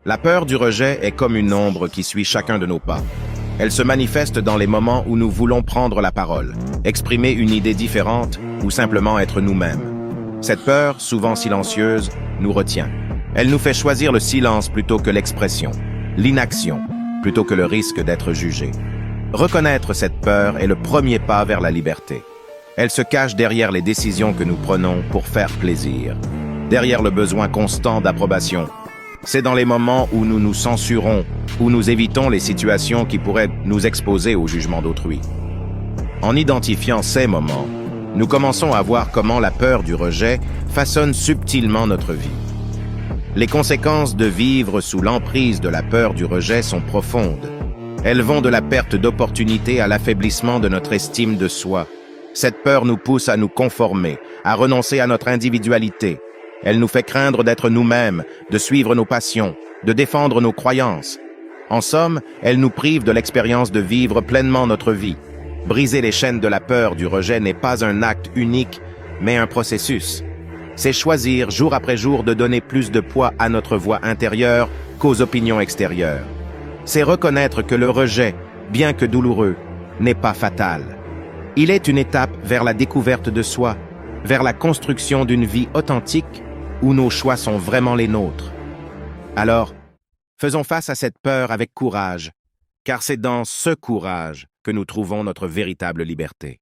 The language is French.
La peur du rejet est comme une ombre qui suit chacun de nos pas. Elle se manifeste dans les moments où nous voulons prendre la parole, exprimer une idée différente ou simplement être nous-mêmes. Cette peur, souvent silencieuse, nous retient. Elle nous fait choisir le silence plutôt que l'expression, l'inaction plutôt que le risque d'être jugé. Reconnaître cette peur est le premier pas vers la liberté. Elle se cache derrière les décisions que nous prenons pour faire plaisir, derrière le besoin constant d'approbation. C'est dans les moments où nous nous censurons, où nous évitons les situations qui pourraient nous exposer au jugement d'autrui. En identifiant ces moments, nous commençons à voir comment la peur du rejet façonne subtilement notre vie. Les conséquences de vivre sous l'emprise de la peur du rejet sont profondes. Elles vont de la perte d'opportunités à l'affaiblissement de notre estime de soi. Cette peur nous pousse à nous conformer, à renoncer à notre individualité. Elle nous fait craindre d'être nous-mêmes, de suivre nos passions, de défendre nos croyances. En somme, elle nous prive de l'expérience de vivre pleinement notre vie. Briser les chaînes de la peur du rejet n'est pas un acte unique, mais un processus. C'est choisir jour après jour de donner plus de poids à notre voix intérieure qu'aux opinions extérieures. C'est reconnaître que le rejet, bien que douloureux, n'est pas fatal. Il est une étape vers la découverte de soi, vers la construction d'une vie authentique où nos choix sont vraiment les nôtres. Alors, faisons face à cette peur avec courage, car c'est dans ce courage que nous trouvons notre véritable liberté.